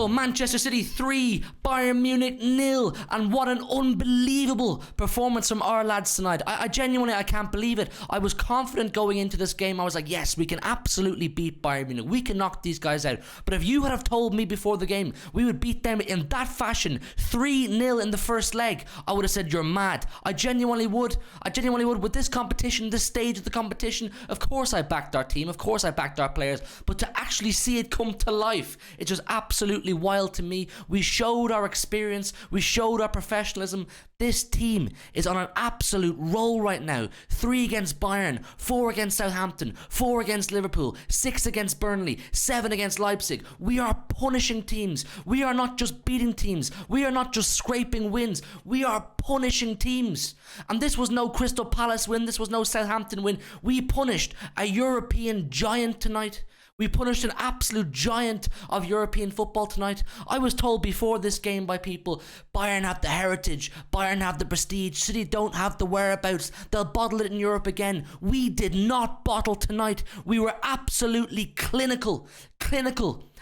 Manchester City 3, Bayern Munich 0, and what an unbelievable performance from our lads tonight. I genuinely, I can't believe it. I was confident going into this game. I was like, yes, we can absolutely beat Bayern Munich. We can knock these guys out. But if you had have told me before the game we would beat them in that fashion, 3-0 in the first leg, I would have said you're mad. I genuinely would. With this competition, this stage of the competition, of course I backed our team, of course I backed our players, but to actually see it come to life, it's just absolutely wild to me. We showed our experience, we showed our professionalism. This team is on an absolute roll right now. 3 against Bayern, 4 against Southampton, 4 against Liverpool, 6 against Burnley, 7 against Leipzig. We are punishing teams. We are not just beating teams. We are not just scraping wins. We are punishing teams. And this was no Crystal Palace win. This was no Southampton win. We punished a European giant tonight. We punished an absolute giant of European football tonight. I was told before this game by people, Bayern have the heritage, Bayern have the prestige, City don't have the whereabouts, they'll bottle it in Europe again. We did not bottle tonight. We were absolutely clinical,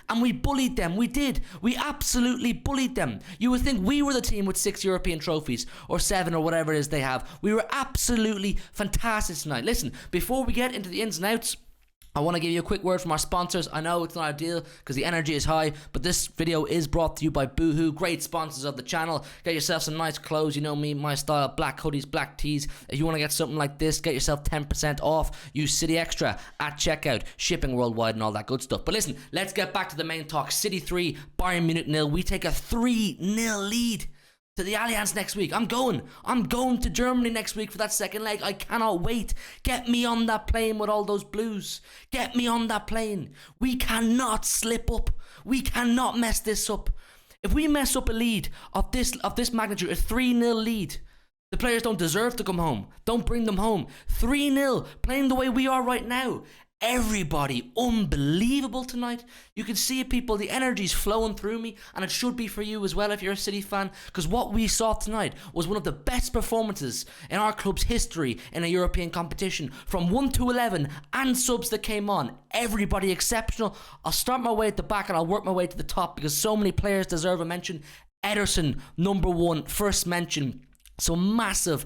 and we bullied them. We did. We absolutely bullied them. You would think we were the team with 6 European trophies, or 7, or whatever it is they have. We were absolutely fantastic tonight. Listen, before we get into the ins and outs, I want to give you a quick word from our sponsors. I know it's not ideal because the energy is high, but this video is brought to you by Boohoo, great sponsors of the channel. Get yourself some nice clothes, you know me, my style, black hoodies, black tees. If you want to get something like this, get yourself 10% off. Use City Extra at checkout, shipping worldwide and all that good stuff. But listen, let's get back to the main talk. City 3, Bayern Munich 0. We take a 3-0 lead to the Allianz next week. I'm going to Germany next week for that second leg. I cannot wait. Get me on that plane with all those blues. Get me on that plane. We cannot slip up. We cannot mess this up. If we mess up a lead of this magnitude, a 3-0 lead, the players don't deserve to come home. Don't bring them home. 3-0, playing the way we are right now. Everybody unbelievable tonight. You can see it, people. The energy's flowing through me, and it should be for you as well if you're a City fan, because what we saw tonight was one of the best performances in our club's history in a European competition. From 1 to 11 and subs that came on, everybody exceptional. I'll start my way at the back and I'll work my way to the top because so many players deserve a mention. Ederson, number 1, first mention. So massive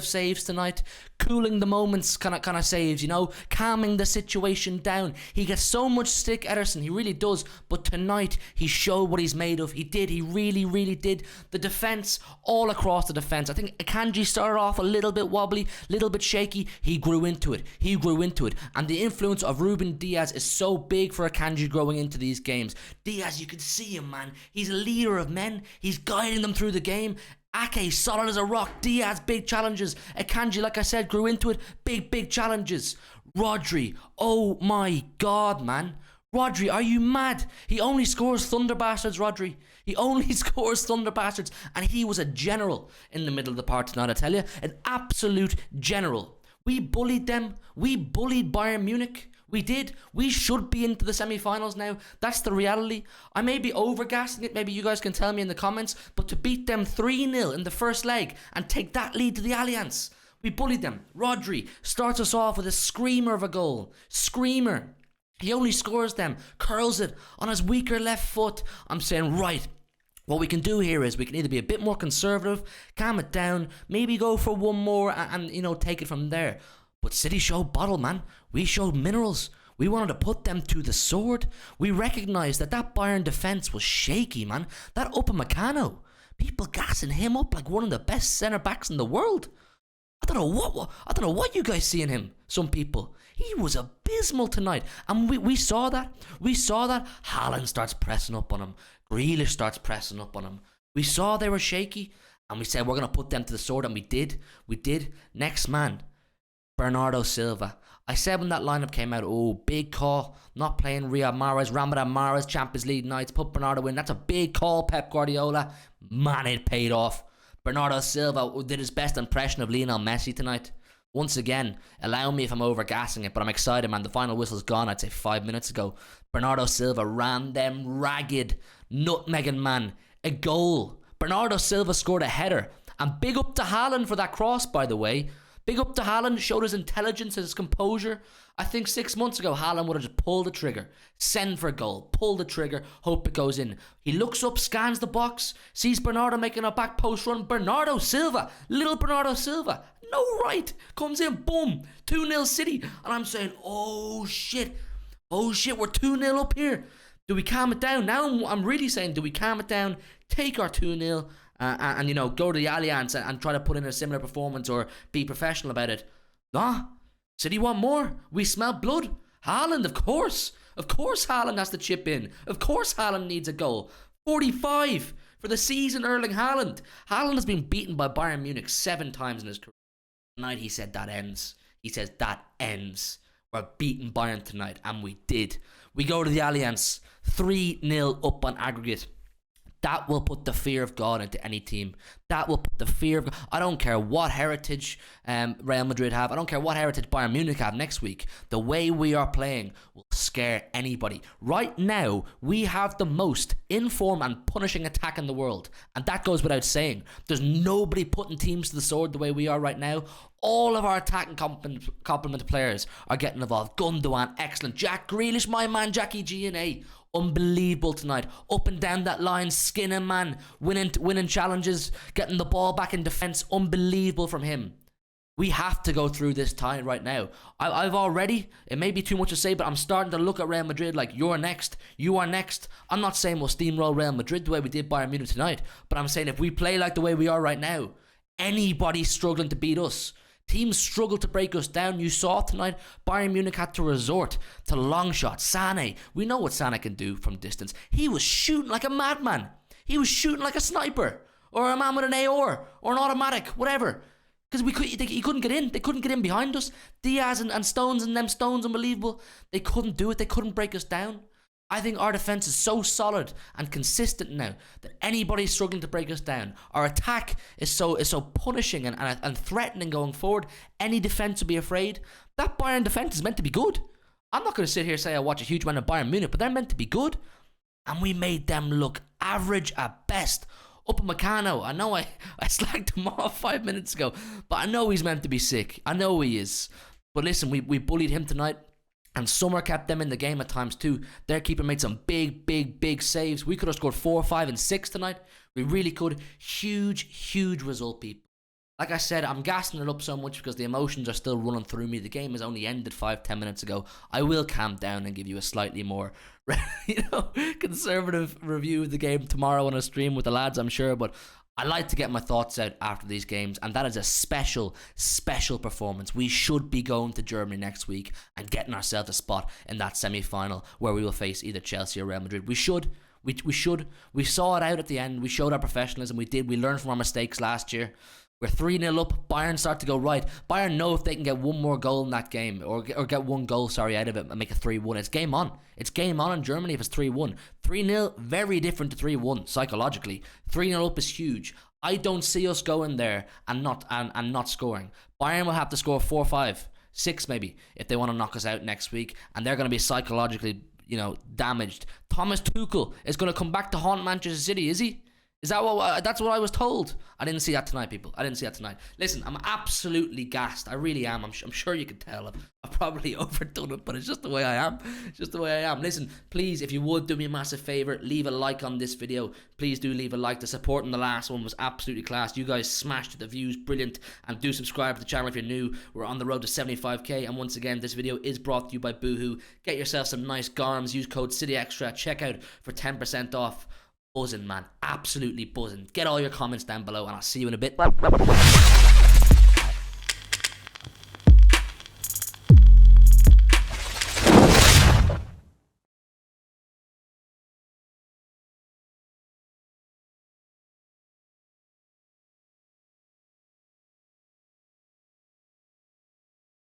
saves tonight, cooling the moments kind of saves, you know, calming the situation down. He gets so much stick, Ederson, he really does, but tonight he showed what he's made of. He really did. The defence, all across the defence. I think Akanji started off a little bit wobbly, little bit shaky. He grew into it, and the influence of Ruben Diaz is so big for Akanji growing into these games. Diaz, you can see him, man. He's a leader of men. He's guiding them through the game. Ake, solid as a rock. Diaz, big challenges. Akanji, like I said, grew into it. Big challenges. Rodri, oh my God, man. Rodri, are you mad? He only scores thunder bastards, Rodri. He only scores thunder bastards. And he was a general in the middle of the park tonight, I tell you. An absolute general. We bullied them. We bullied Bayern Munich. We did. We should be into the semi-finals now. That's the reality. I may be overgassing it. Maybe you guys can tell me in the comments. But to beat them 3-0 in the first leg and take that lead to the Allianz, we bullied them. Rodri starts us off with a screamer of a goal. Screamer. He only scores them. Curls it on his weaker left foot. I'm saying, right, what we can do here is we can either be a bit more conservative, calm it down, maybe go for one more and you know, take it from there. But City showed bottle, man. We showed minerals. We wanted to put them to the sword. We recognised that Bayern defence was shaky, man. That Upamecano, people gassing him up like one of the best centre-backs in the world. I don't know what you guys see in him, some people. He was abysmal tonight. And we saw that. Haaland starts pressing up on him. Grealish starts pressing up on him. We saw they were shaky. And we said we're going to put them to the sword. And we did. Next man. Bernardo Silva. I said when that lineup came out, oh, big call. Not playing Riyad Mahrez, Ramadan Mahrez, Champions League nights, put Bernardo in. That's a big call, Pep Guardiola. Man, it paid off. Bernardo Silva did his best impression of Lionel Messi tonight. Once again, allow me if I'm overgassing it, but I'm excited, man. The final whistle's gone, I'd say 5 minutes ago. Bernardo Silva ran them ragged. Nutmegging, man. A goal. Bernardo Silva scored a header. And big up to Haaland for that cross, by the way. Big up to Haaland, showed his intelligence, his composure. I think 6 months ago, Haaland would have just pulled the trigger, send for a goal, pull the trigger, hope it goes in. He looks up, scans the box, sees Bernardo making a back post run. Bernardo Silva, little Bernardo Silva, no right, comes in, boom, 2-0 City. And I'm saying, oh shit, we're 2-0 up here. Do we calm it down? Now I'm really saying, do we calm it down, take our 2-0, and you know, go to the Allianz and try to put in a similar performance or be professional about it? Nah. City want more. We smell blood. Haaland, of course. Of course Haaland has to chip in. Of course Haaland needs a goal. 45 for the season, Erling Haaland. Haaland has been beaten by Bayern Munich 7 times in his career. Tonight he said that ends. He says that ends. We're beating Bayern tonight, and we did. We go to the Allianz, 3-0 up on aggregate. That will put the fear of God into any team. That will put the fear of God. I don't care what heritage Real Madrid have. I don't care what heritage Bayern Munich have next week. The way we are playing will scare anybody. Right now, we have the most in-form and punishing attack in the world. And that goes without saying. There's nobody putting teams to the sword the way we are right now. All of our attacking complement players are getting involved. Gundogan, excellent. Jack Grealish, my man, Jackie G&A. Unbelievable tonight. Up and down that line, skinning man, winning challenges, getting the ball back in defence. Unbelievable from him. We have to go through this time right now. I've already, it may be too much to say, but I'm starting to look at Real Madrid like, you're next, you are next. I'm not saying we'll steamroll Real Madrid the way we did Bayern Munich tonight, but I'm saying if we play like the way we are right now, anybody's struggling to beat us. Teams struggle to break us down. You saw tonight, Bayern Munich had to resort to long shots. Sané, we know what Sané can do from distance. He was shooting like a madman. He was shooting like a sniper, or a man with an AR, or an automatic, whatever. Because he couldn't get in. They couldn't get in behind us. Diaz and Stones and them Stones, unbelievable. They couldn't do it. They couldn't break us down. I think our defence is so solid and consistent now that anybody's struggling to break us down. Our attack is so punishing and threatening going forward. Any defence will be afraid. That Bayern defence is meant to be good. I'm not going to sit here and say I watch a huge amount of Bayern Munich, but they're meant to be good. And we made them look average at best. Up in Meccano, I know I slagged him off 5 minutes ago, but I know he's meant to be sick. I know he is. But listen, we bullied him tonight. And Summer kept them in the game at times too. Their keeper made some big saves. We could have scored 4, 5, and 6 tonight. We really could. Huge result, people. Like I said, I'm gassing it up so much because the emotions are still running through me. The game has only ended 5-10 minutes ago. I will calm down and give you a slightly more, conservative review of the game tomorrow on a stream with the lads, I'm sure. But I like to get my thoughts out after these games, and that is a special performance. We should be going to Germany next week and getting ourselves a spot in that semi-final where we will face either Chelsea or Real Madrid. We should. We saw it out at the end. We showed our professionalism. We did. We learned from our mistakes last year. We're 3-0 up. Bayern start to go right. Bayern know if they can get one more goal in that game, or get one goal, out of it and make it 3-1. It's game on. It's game on in Germany if it's 3-1. 3-0, very different to 3-1 psychologically. 3-0 up is huge. I don't see us going there and not scoring. Bayern will have to score 4, 5, 6 maybe if they want to knock us out next week, and they're going to be psychologically, damaged. Thomas Tuchel is going to come back to haunt Manchester City, is he? Is that what? That's what I was told. I didn't see that tonight, people. I didn't see that tonight. Listen, I'm absolutely gassed. I really am. I'm sure you can tell. I've probably overdone it, but it's just the way I am. It's just the way I am. Listen, please, if you would do me a massive favour, leave a like on this video. Please do leave a like. The support in the last one was absolutely class. You guys smashed the views, brilliant. And do subscribe to the channel if you're new. We're on the road to 75k. And once again, this video is brought to you by Boohoo. Get yourself some nice garms. Use code CityXtra. Check out for 10% off. Buzzing, man. Absolutely buzzing. Get all your comments down below, and I'll see you in a bit.